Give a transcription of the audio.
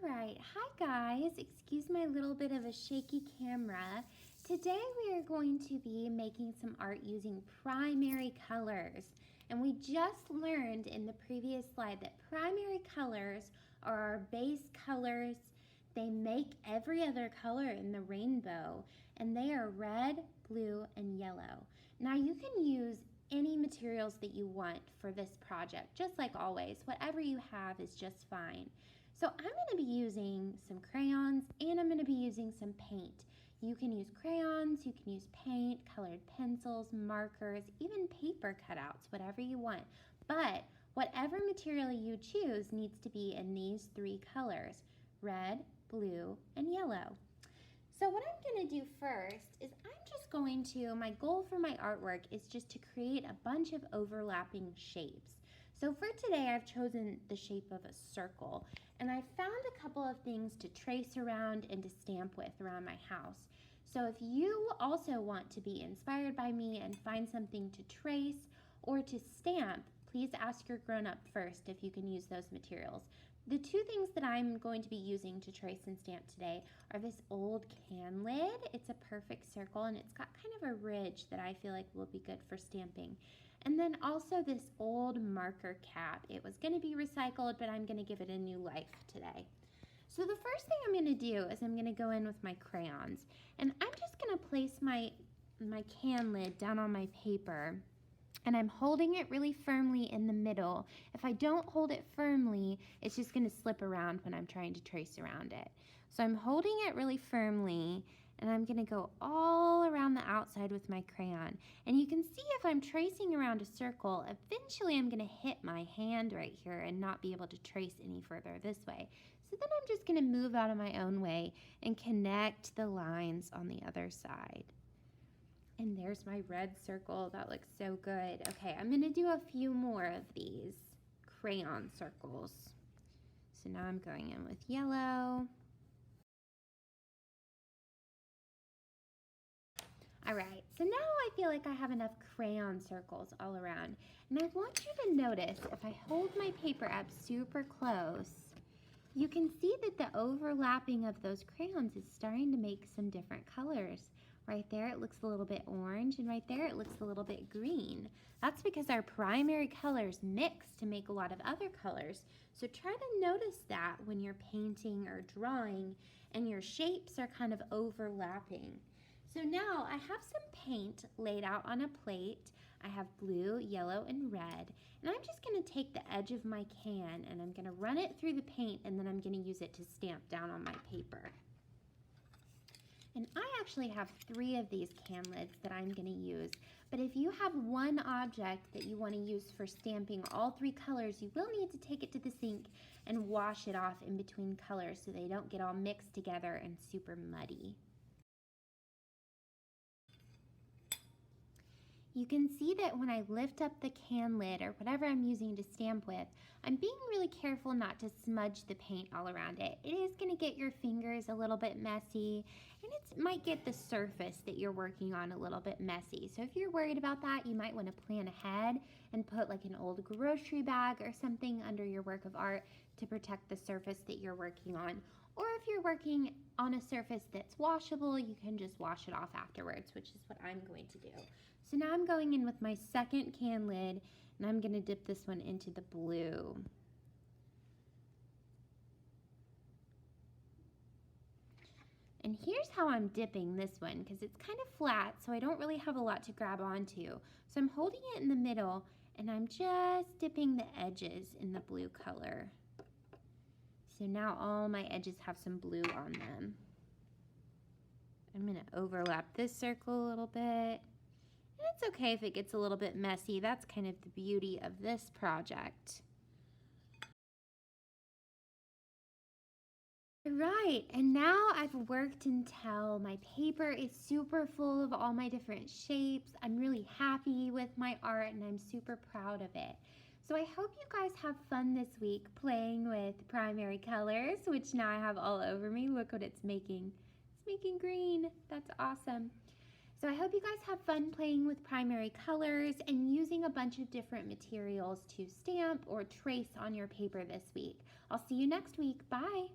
Alright, hi guys, excuse my little bit of a shaky camera. Today we are going to be making some art using primary colors. And we just learned in the previous slide that primary colors are our base colors. They make every other color in the rainbow, and they are red, blue, and yellow. Now you can use any materials that you want for this project, just like always. Whatever you have is just fine. So I'm going to be using some crayons and I'm going to be using some paint. You can use crayons, you can use paint, colored pencils, markers, even paper cutouts, whatever you want. But whatever material you choose needs to be in these three colors: red, blue, and yellow. So what I'm going to do first is my goal for my artwork is just to create a bunch of overlapping shapes. So for today, I've chosen the shape of a circle, and I found a couple of things to trace around and to stamp with around my house. So if you also want to be inspired by me and find something to trace or to stamp, please ask your grown-up first if you can use those materials. The two things that I'm going to be using to trace and stamp today are this old can lid. It's a perfect circle and it's got kind of a ridge that I feel like will be good for stamping. And then also this old marker cap. It was going to be recycled, but I'm going to give it a new life today. So the first thing I'm going to do is I'm going to go in with my crayons, and I'm just going to place my can lid down on my paper, and I'm holding it really firmly in the middle. If I don't hold it firmly, it's just going to slip around when I'm trying to trace around it. So I'm holding it really firmly, and I'm going to go all around the outside with my crayon. And you can see if I'm tracing around a circle, eventually I'm going to hit my hand right here and not be able to trace any further this way. So then I'm just going to move out of my own way and connect the lines on the other side. And there's my red circle. That looks so good. Okay, I'm going to do a few more of these crayon circles. So now I'm going in with yellow. Alright, so now I feel like I have enough crayon circles all around. And I want you to notice, if I hold my paper up super close, you can see that the overlapping of those crayons is starting to make some different colors. Right there it looks a little bit orange, and right there it looks a little bit green. That's because our primary colors mix to make a lot of other colors. So try to notice that when you're painting or drawing and your shapes are kind of overlapping. So now I have some paint laid out on a plate. I have blue, yellow, and red. And I'm just going to take the edge of my can and I'm going to run it through the paint, and then I'm going to use it to stamp down on my paper. And I actually have 3 of these can lids that I'm going to use. But if you have one object that you want to use for stamping all 3 colors, you will need to take it to the sink and wash it off in between colors so they don't get all mixed together and super muddy. You can see that when I lift up the can lid or whatever I'm using to stamp with, I'm being really careful not to smudge the paint all around it. It is going to get your fingers a little bit messy, and it might get the surface that you're working on a little bit messy. So if you're worried about that, you might want to plan ahead and put like an old grocery bag or something under your work of art to protect the surface that you're working on. Or if you're working on a surface that's washable, you can just wash it off afterwards, which is what I'm going to do. So now I'm going in with my second can lid, and I'm going to dip this one into the blue. And here's how I'm dipping this one, because it's kind of flat, so I don't really have a lot to grab onto. So I'm holding it in the middle, and I'm just dipping the edges in the blue color. So now all my edges have some blue on them. I'm going to overlap this circle a little bit. And it's okay if it gets a little bit messy. That's kind of the beauty of this project. Right, and now I've worked until my paper is super full of all my different shapes. I'm really happy with my art and I'm super proud of it. So I hope you guys have fun this week playing with primary colors, which now I have all over me. Look what it's making. It's making green. That's awesome. So I hope you guys have fun playing with primary colors and using a bunch of different materials to stamp or trace on your paper this week. I'll see you next week. Bye.